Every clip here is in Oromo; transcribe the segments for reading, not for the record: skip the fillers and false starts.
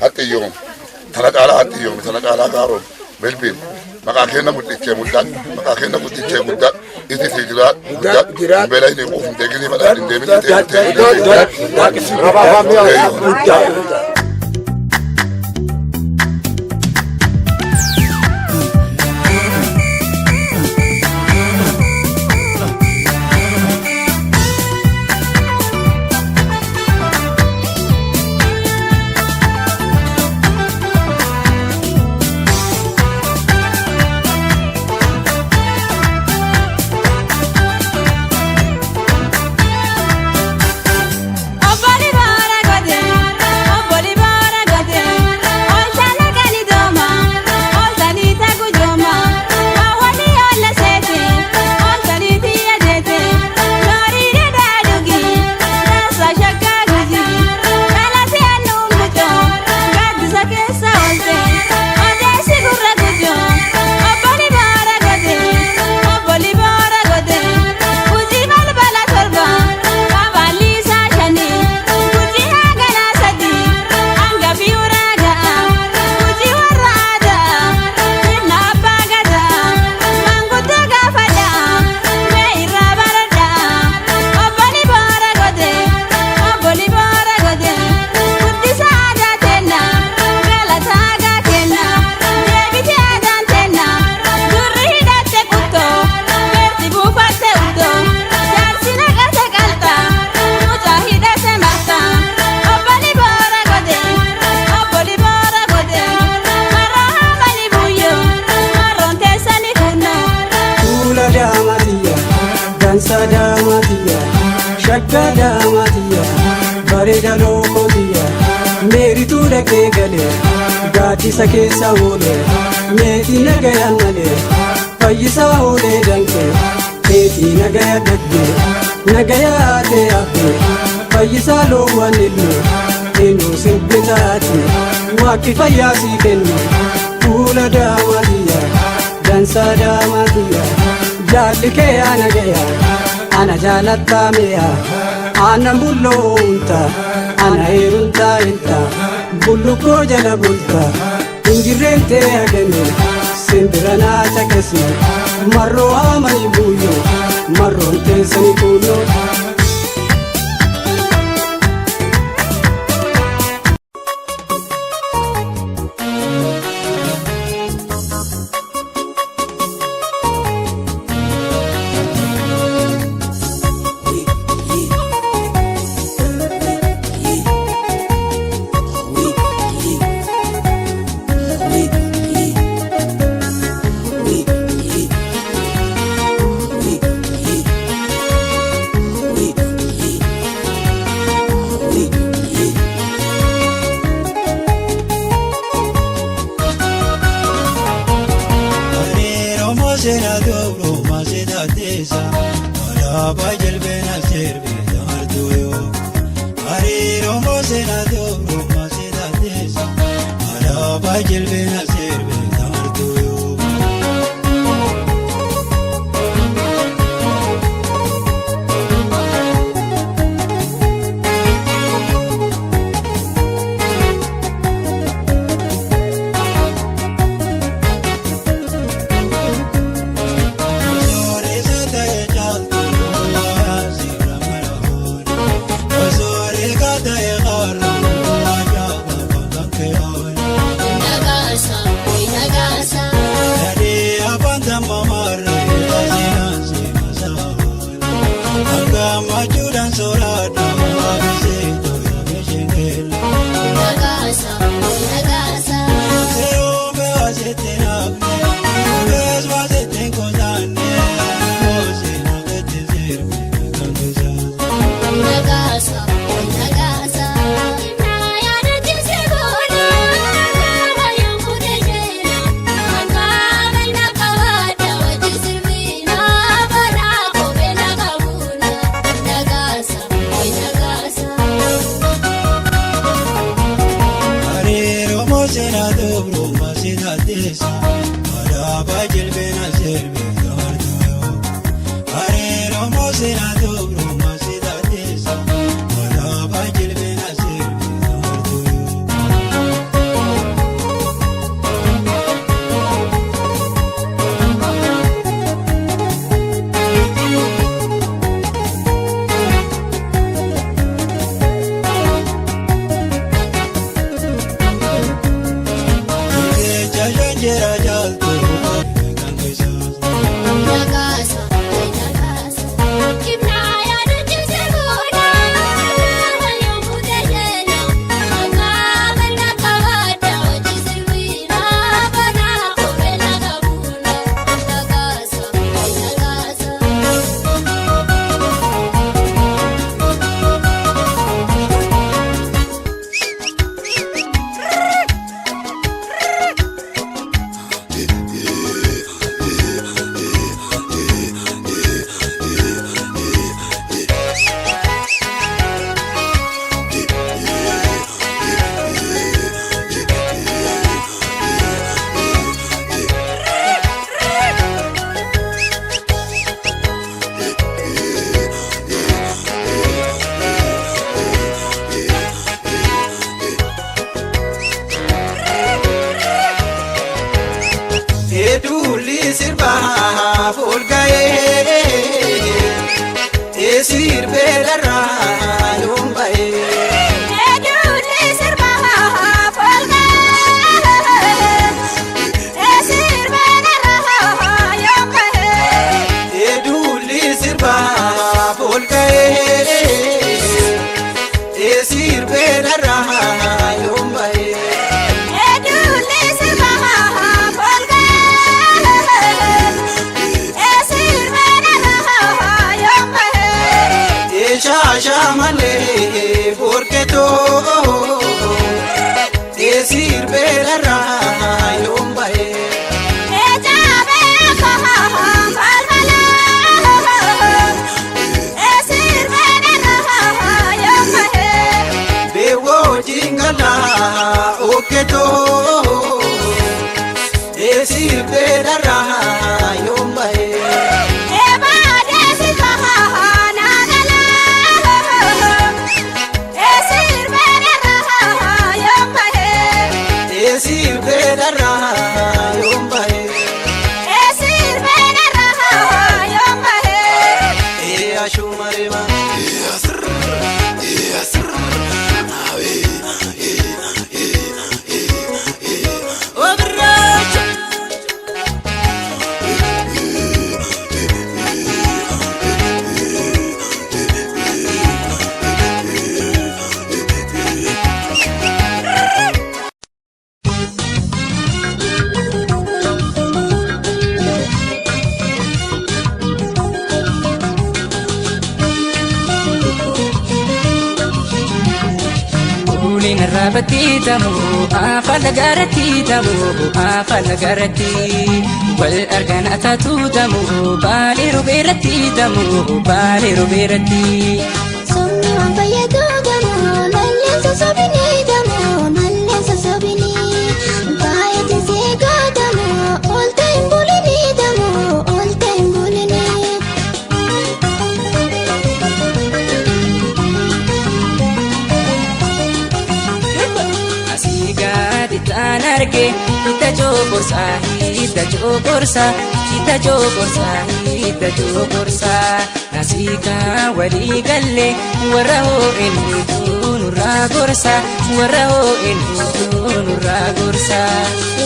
حتى يوم ثلاث على حتى يوم ثلاث على كارون بالبين مكاكينا بديتشي مدة مكاكينا بديتشي مدة إذا تجرا مدة بلا ينقوم تجري بلا يندمج Sadamatia, Shakadamatia, Barida Locotia, Mary to the Kegale, Gati Sake Saole, Meti Nagayanale, Payisa Ole Danke, Meti Nagaya Dagde, Nagaya de Ape, Payisa Lo Wanilo, Eno Simpitati, Maki Payasi Kenu, Pula Damatia, Dansa Damatia, Jalike Anagaya. Ana jalatta mea, ana bullo unta, ana erunta inta, bullu ko jala bulta, ingirente agene, sembirana chakasi, marro amani buyo, marro te sanikuno. Nagasa esir berarra yombae ejabe kaha balbala esir berarra yombae bewo jingala oketo esir berarra yombae esir berarra yombae esir berarra yombae ashumarema yasr yasr awe obrach Rabati tamu, afal garati tamu, afal garati. Wal argan atatu tamu, bali ruberati tamu, bali ruberati. Somni wambaya dogamu, nalyan sasobini tamu, nalyan sasobini. Baya tizega tamu, all time bulini tamu, all time bulini. Tanarge kita joborsa kita joborsa kita joborsa kita joborsa nasika wali galle waraho enu nurra gorsa waraho enu nurra gorsa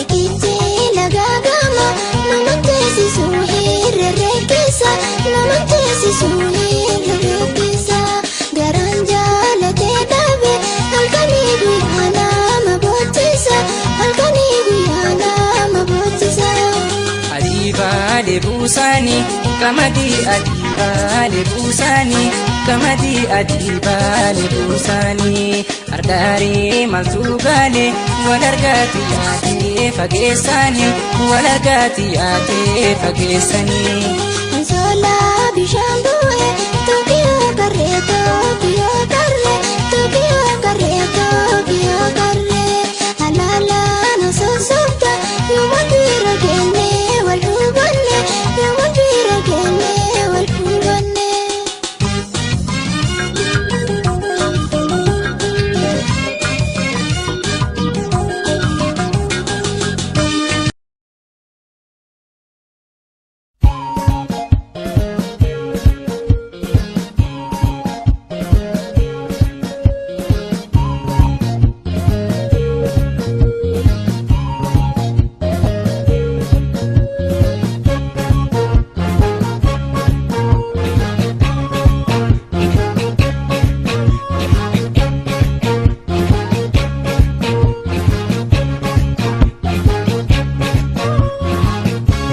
Ekiti lagagama namante sisuhir rekesa namante sisuhir rekesa garanja late dabe alkani guyana mabotisa alkani guyana mabotisa adiba lebusani kamadi adiba lebusani kamadi adiba lebusani ardari maltugale walargati ate fagesani walargati ate fagesani Ansola bishambuhe Tokyo karre Tokyo karre Tokyo karre Tokyo karre Halala nasosota Yumadwira kenne walhubanne Yumadwira kenne walhubanne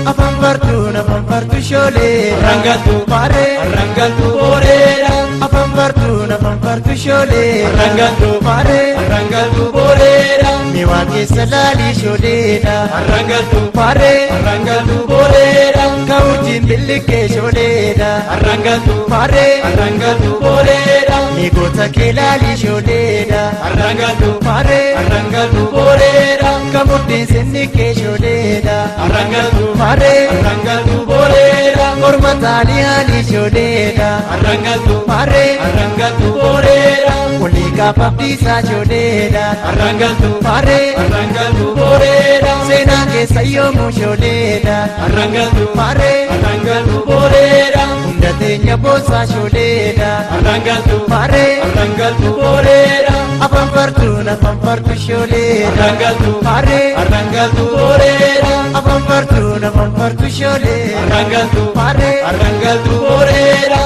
Afambartu shole rangatu mare rangatu borera afambartu shole rangatu mare rangatu borera miwake salali shole na rangatu mare rangatu borera kautin bilke shole na rangatu mare rangatu borera migota kelali shole na rangatu mare rangatu borera kamutin sinike shole na rangatu mare rangatu borera kormatali ali shodera rangatu mare rangatu borera kulika papisa shodera rangatu mare rangatu borera sena ke sayo mu shodera rangatu mare rangatu borera undate nyabosa shodera rangatu mare rangatu borera afampartu shodera rangatu mare rangatu borera afampartu shodera rangatu mare rangatu borera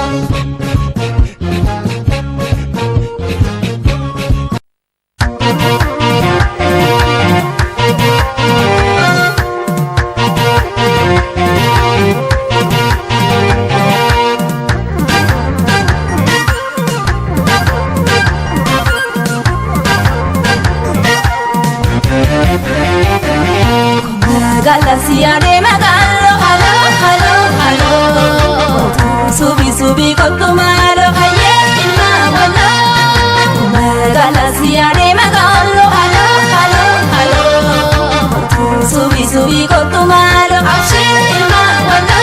siyaade magalo halo halo halo subi subi kotumaro kaye ilma wala magala siyaade magalo halo halo halo subi subi kotumaro abshi ilma wala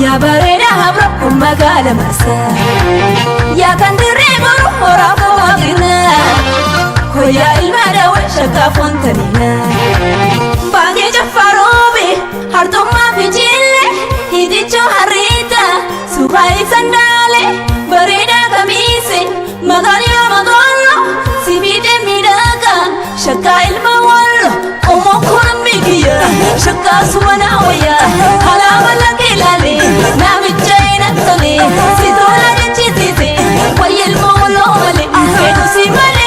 Ya barena habro kun magala masa ya kan dire guru hora ko wagina koya ilma da washa ka fontanina bange jafarobe har to ma bijille hidicho harita subai sandale barena kamise magalio magollo sibide midaka shaka ilma wallo omo kun migiya shaka suwana waya hala wala kelale na michaina tole si dola de chitite wayel molo male fedu si male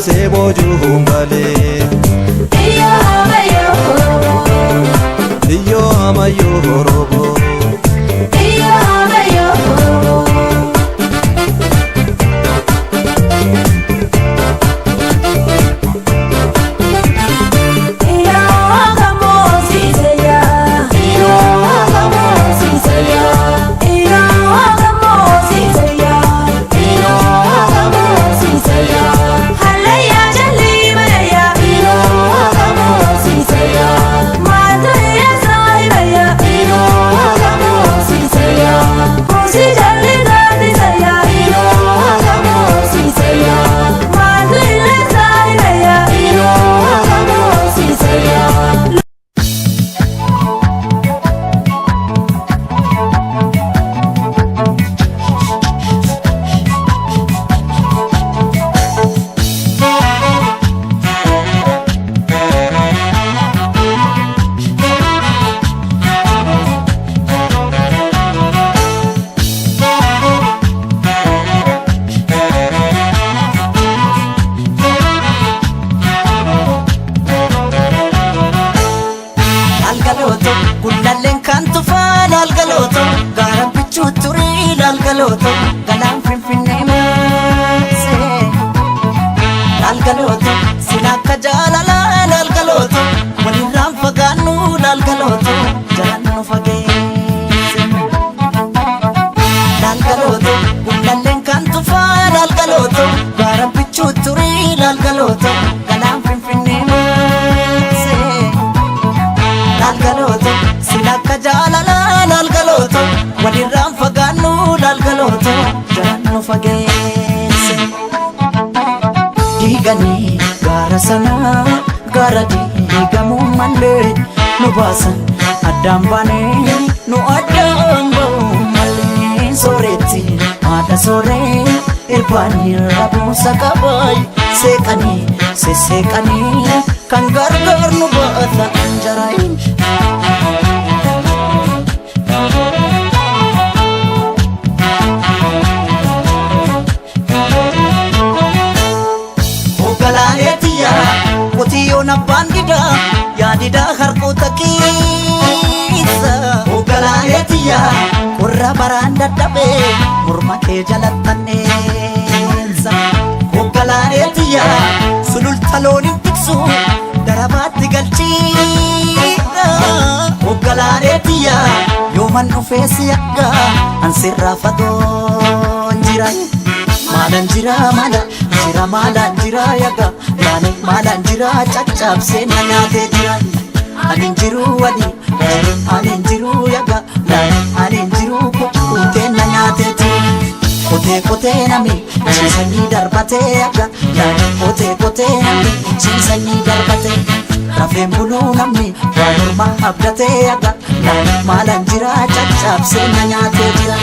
Se boju hungale iyo amayo horobo Lalgaloto, galang finfinne maase. Lalgaloto, sinaka jalala. Lalgaloto, walirran fagaannu. Lalgaloto, jalannu fageesse. Lalgaloto, gullalleen kan tufaa. Lalgaloto, gaara bichuu turii. Lalgaloto, galang finfinne maase. Lalgaloto, sinaka jalala. Lalgaloto, walirran fagaannu. Lalgaloto, jalannu fageesse. Diiganii gaara sanaa gaara diigamuu malee nu baasan addaan baanee nu addaan ba'uu malee. Sooretti haadha sooree irbaanii rabuusa qabaay seeqanii sesseeqanii kan gargaar nu baata anjaraayin. Qotiyoon abbaan didaa yaadidaa harkoota keessa. Ogalaaleetiyaa qorra baraan dadhabee morma kee jalattanneessa. Ogalaaleetiyaa sululta looniin tiksu darabaatti galchiidha. Hoggalaaleetiya yooman dhufee si akka ansirraa fagoon jira. Maalan jira maalan jira yaga yaani maalan jira caccabsee na nyaatee jira. Anin jiru wali anin jiru yaga anin jiru kukkutee na nyaatee jira. Kotee nami ciisanii darbatee yaga kotee nami ciisanii darbatee. Rafeen buluu namni waan ormaa abdatee yaga maalan jira caccabsee na nyaatee jira.